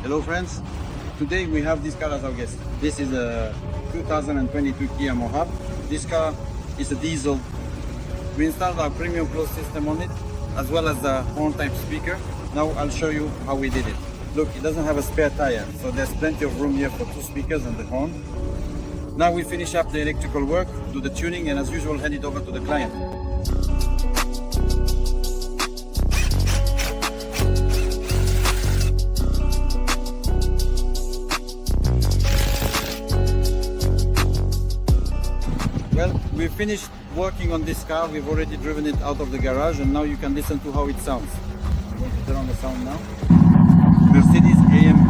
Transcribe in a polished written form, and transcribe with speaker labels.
Speaker 1: Hello friends, today we have this car as our guest. This is a 2022 Kia Mohave. This car is a diesel. We installed our premium closed system on it, as well as the horn type speaker. Now I'll show you how we did it. Look, it doesn't have a spare tire, so there's plenty of room here for two speakers and the horn. Now we finish up the electrical work, do the tuning, and as usual hand it over to the client. Well, we finished working on this car. We've already driven it out of the garage, and now you can listen to how it sounds. I'm going to turn on the sound now. Mercedes AM